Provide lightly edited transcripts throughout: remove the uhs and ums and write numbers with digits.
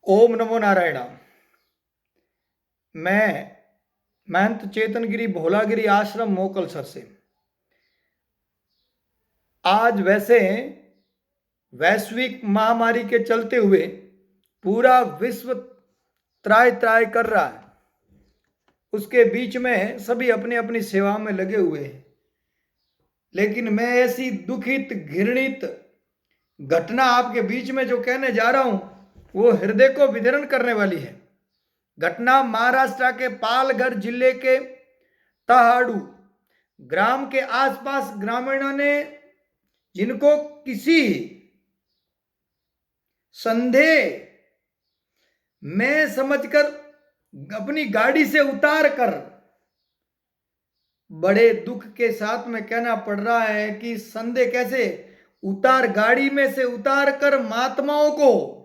ओम नमो नारायण। मैं महंत चेतनगिरी भोलागिरी आश्रम मोकलसर से आज वैसे वैश्विक महामारी के चलते हुए पूरा विश्व त्राय त्राय कर रहा है। उसके बीच में सभी अपनी अपनी सेवा में लगे हुए हैं, लेकिन मैं ऐसी दुखित घृणित घटना आपके बीच में जो कहने जा रहा हूं वो हृदय को विदीर्ण करने वाली है। घटना महाराष्ट्र के पालघर जिले के तहाड़ू ग्राम के आसपास ग्रामीणों ने, जिनको किसी संदेह में समझकर अपनी गाड़ी से उतार कर, बड़े दुख के साथ में कहना पड़ रहा है कि संदेह कैसे गाड़ी में से उतार कर महात्माओं को,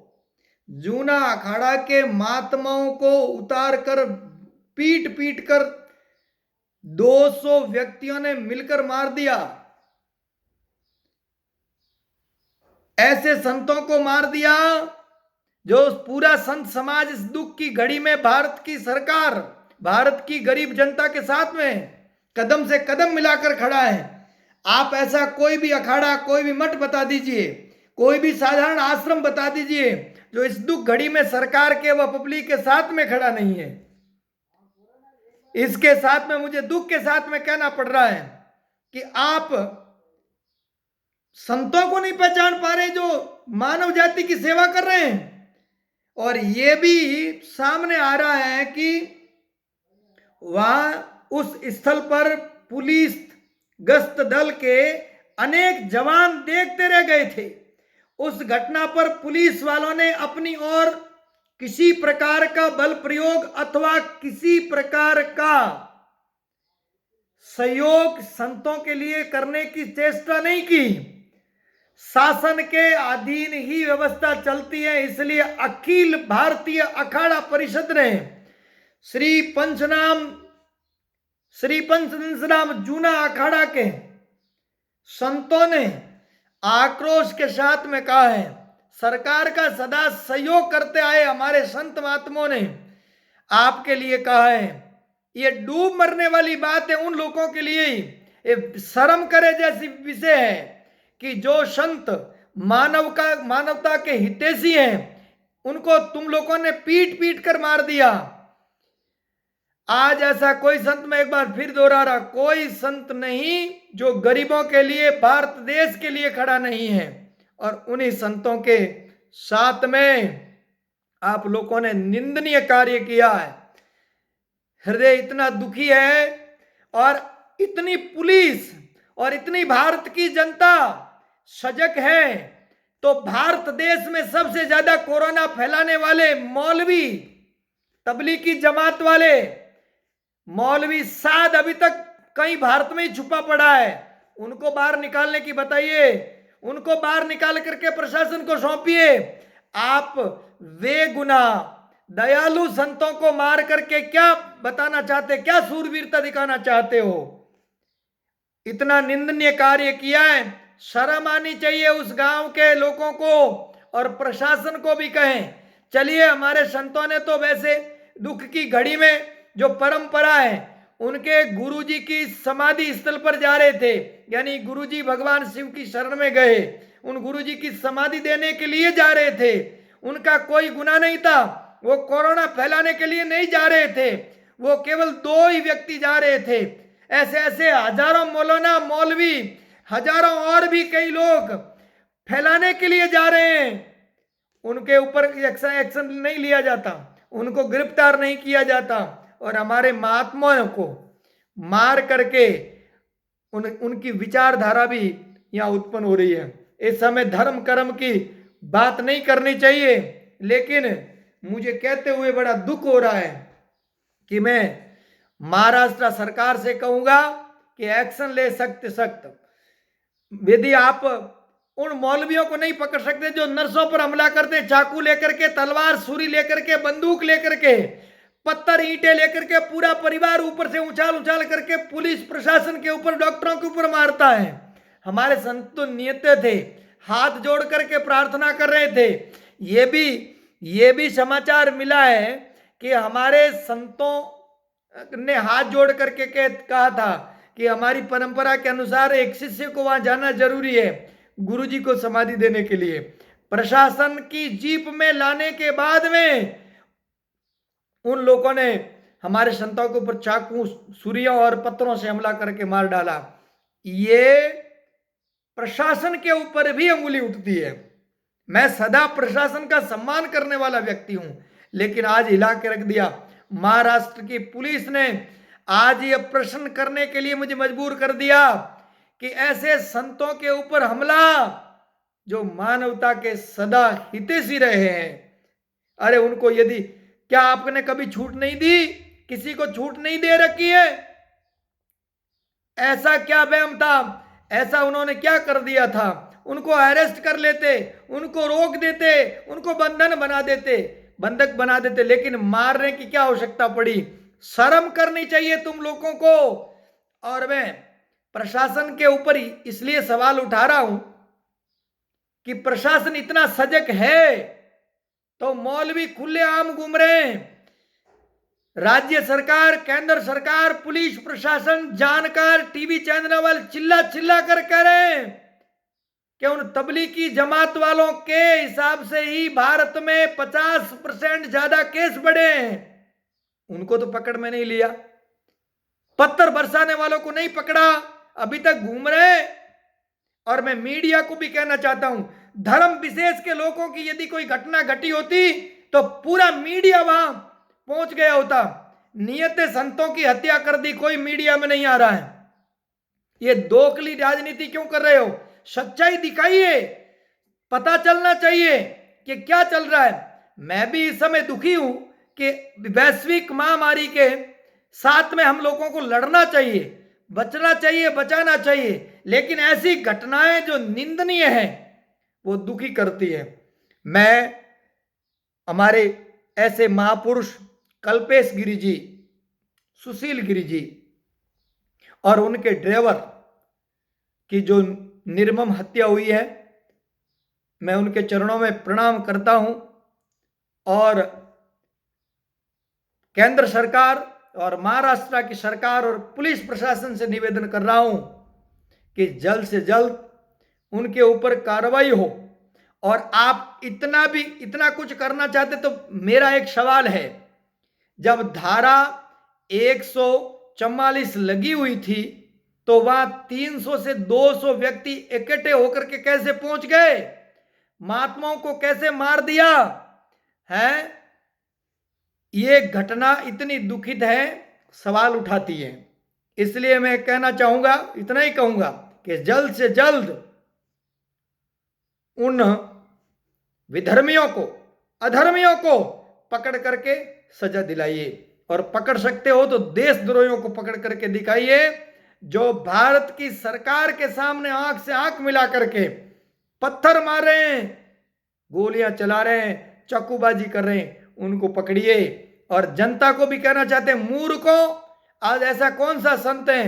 जूना अखाड़ा के महात्माओं को उतार कर पीट पीट कर 200 व्यक्तियों ने मिलकर मार दिया। ऐसे संतों को मार दिया जो पूरा संत समाज इस दुख की घड़ी में भारत की सरकार, भारत की गरीब जनता के साथ में कदम से कदम मिलाकर खड़ा है। आप ऐसा कोई भी अखाड़ा, कोई भी मठ बता दीजिए, कोई भी साधारण आश्रम बता दीजिए जो इस दुख घड़ी में सरकार के व पब्लिक के साथ में खड़ा नहीं है। इसके साथ में मुझे दुख के साथ में कहना पड़ रहा है कि आप संतों को नहीं पहचान पा रहे जो मानव जाति की सेवा कर रहे हैं। और यह भी सामने आ रहा है कि वहां उस स्थल पर पुलिस गश्त दल के अनेक जवान देखते रह गए थे। उस घटना पर पुलिस वालों ने अपनी ओर किसी प्रकार का बल प्रयोग अथवा किसी प्रकार का सहयोग संतों के लिए करने की चेष्टा नहीं की। शासन के अधीन ही व्यवस्था चलती है, इसलिए अखिल भारतीय अखाड़ा परिषद ने श्री पंचदंशनाम जूना अखाड़ा के संतों ने आक्रोश के साथ में कहा है, सरकार का सदा सहयोग करते आए हमारे संत महात्माओं ने आपके लिए कहा है। ये डूब मरने वाली बात है उन लोगों के लिए, ये शर्म करे जैसी विषय है कि जो संत मानवता के हितैषी हैं उनको तुम लोगों ने पीट पीट कर मार दिया। आज ऐसा कोई संत, मैं एक बार फिर दोहरा रहा, कोई संत नहीं जो गरीबों के लिए, भारत देश के लिए खड़ा नहीं है। और उन्हीं संतों के साथ में आप लोगों ने निंदनीय कार्य किया है। हृदय इतना दुखी है और इतनी पुलिस और इतनी भारत की जनता सजग है, तो भारत देश में सबसे ज्यादा कोरोना फैलाने वाले मौलवी, तबलीगी जमात वाले मौलवी साद अभी तक कहीं भारत में ही छुपा पड़ा है। उनको बाहर निकालने की बताइए, उनको बाहर निकाल करके प्रशासन को सौंपिए। आप वे गुना दयालु संतों को मार करके क्या बताना चाहते, क्या सूरवीरता दिखाना चाहते हो? इतना निंदनीय कार्य किया है, शर्म आनी चाहिए उस गांव के लोगों को। और प्रशासन को भी कहें, चलिए हमारे संतों ने तो वैसे दुख की घड़ी में जो परंपरा है, उनके गुरुजी की समाधि स्थल पर जा रहे थे, यानी गुरुजी भगवान शिव की शरण में गए, उन गुरुजी की समाधि देने के लिए जा रहे थे। उनका कोई गुनाह नहीं था, वो कोरोना फैलाने के लिए नहीं जा रहे थे, वो केवल 2 ही व्यक्ति जा रहे थे। ऐसे ऐसे हजारों मौलाना, मौलवी, हजारों और भी कई लोग फैलाने के लिए जा रहे हैं। उनके ऊपर एक्शन नहीं लिया जाता, उनको गिरफ्तार नहीं किया जाता, और हमारे महात्माओं को मार करके उनकी विचारधारा भी यहाँ उत्पन्न हो रही है। इस समय धर्म कर्म की बात नहीं करनी चाहिए, लेकिन मुझे कहते हुए बड़ा दुख हो रहा है कि मैं महाराष्ट्र सरकार से कहूंगा कि एक्शन ले सख्त। यदि आप उन मौलवियों को नहीं पकड़ सकते जो नर्सों पर हमला करते, चाकू लेकर के, तलवार छुरी लेकर के, बंदूक लेकर के, पत्थर ईंटें लेकर के, पूरा परिवार ऊपर से उछाल करके पुलिस प्रशासन के ऊपर, डॉक्टरों के ऊपर मारता है। हमारे संत तो नियत थे, हाथ जोड़ करके प्रार्थना कर रहे थे। ये भी ये भी समाचार मिला है कि हमारे संतों ने हाथ जोड़ करके कहा था कि हमारी परंपरा के अनुसार एक शिष्य को वहां जाना जरूरी है गुरुजी को समाधि देने के लिए। प्रशासन की जीप में लाने के बाद में उन लोगों ने हमारे संतों के ऊपर चाकू, छुरियों और पत्थरों से हमला करके मार डाला। ये प्रशासन के ऊपर भी अंगुली उठती है। मैं सदा प्रशासन का सम्मान करने वाला व्यक्ति हूं, लेकिन आज हिला के रख दिया। महाराष्ट्र की पुलिस ने आज ये प्रश्न करने के लिए मुझे मजबूर कर दिया कि ऐसे संतों के ऊपर हमला जो मानवता के सदा हितैषी रहे हैं, अरे उनको यदि, क्या आपने कभी छूट नहीं दी? किसी को छूट नहीं दे रखी है? ऐसा क्या वहम था? ऐसा उन्होंने क्या कर दिया था? उनको अरेस्ट कर लेते, उनको रोक देते, उनको बंधक बना देते, लेकिन मारने की क्या आवश्यकता पड़ी? शर्म करनी चाहिए तुम लोगों को। और मैं प्रशासन के ऊपर इसलिए सवाल उठा रहा हूं कि प्रशासन इतना सजग है तो मौलवी खुलेआम घूम रहे हैं। राज्य सरकार, केंद्र सरकार, पुलिस प्रशासन जानकार टीवी चैनल वाले चिल्ला चिल्ला कर कह रहे हैं कि उन तबलीगी जमात वालों के हिसाब से ही भारत में 50% ज्यादा केस बढ़े हैं। उनको तो पकड़ में नहीं लिया, पत्थर बरसाने वालों को नहीं पकड़ा, अभी तक घूम रहे। और मैं मीडिया को भी कहना चाहता हूं, धर्म विशेष के लोगों की यदि कोई घटना घटी होती तो पूरा मीडिया वहां पहुंच गया होता। नियत संतों की हत्या कर दी, कोई मीडिया में नहीं आ रहा है। ये दोखली राजनीति क्यों कर रहे हो? सच्चाई दिखाइए, पता चलना चाहिए कि क्या चल रहा है। मैं भी इस समय दुखी हूं कि वैश्विक महामारी के साथ में हम लोगों को लड़ना चाहिए, बचना चाहिए, बचाना चाहिए, लेकिन ऐसी घटनाएं जो निंदनीय है वो दुखी करती है। मैं हमारे ऐसे महापुरुष कल्पेश गिरी जी, सुशील गिरी जी और उनके ड्राइवर की जो निर्मम हत्या हुई है, मैं उनके चरणों में प्रणाम करता हूं और केंद्र सरकार और महाराष्ट्र की सरकार और पुलिस प्रशासन से निवेदन कर रहा हूं कि जल्द से जल्द उनके ऊपर कार्रवाई हो। और आप इतना कुछ करना चाहते तो मेरा एक सवाल है, जब धारा 144 लगी हुई थी तो वहां 300 से 200 व्यक्ति इकट्ठे होकर के कैसे पहुंच गए? महात्माओं को कैसे मार दिया है? ये घटना इतनी दुखित है, सवाल उठाती है। इसलिए मैं कहना चाहूंगा, इतना ही कहूंगा कि जल्द से जल्द उन विधर्मियों को, अधर्मियों को पकड़ करके सजा दिलाइए, और पकड़ सकते हो तो देशद्रोहियों को पकड़ करके दिखाइए जो भारत की सरकार के सामने आंख से आंख मिला करके पत्थर मार रहे हैं, गोलियां चला रहे हैं, चाकूबाजी कर रहे हैं, उनको पकड़िए। और जनता को भी कहना चाहते हैं, मूर्खों, आज ऐसा कौन सा संत है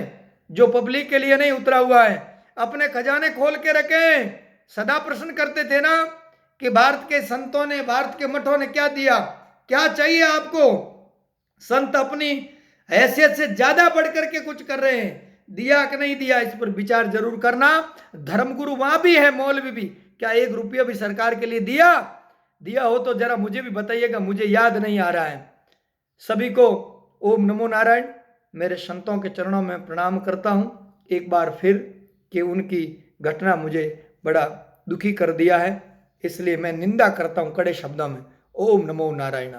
जो पब्लिक के लिए नहीं उतरा हुआ है? अपने खजाने खोल के रखें। सदा प्रश्न करते थे ना कि भारत के संतों ने, भारत के मठों ने क्या दिया, क्या चाहिए आपको? संत अपनी हैसियत से ज्यादा बढ़ करके कुछ कर रहे हैं, दिया कि नहीं दिया, इस पर विचार जरूर करना। धर्मगुरु वहां भी है, मौलवी भी, क्या 1 रुपया भी सरकार के लिए दिया हो तो जरा मुझे भी बताइएगा, मुझे याद नहीं आ रहा है। सभी को ओम नमो नारायण। मेरे संतों के चरणों में प्रणाम करता हूं एक बार फिर कि उनकी घटना मुझे बड़ा दुखी कर दिया है, इसलिए मैं निंदा करता हूं कड़े शब्दों में। ओम नमो नारायण।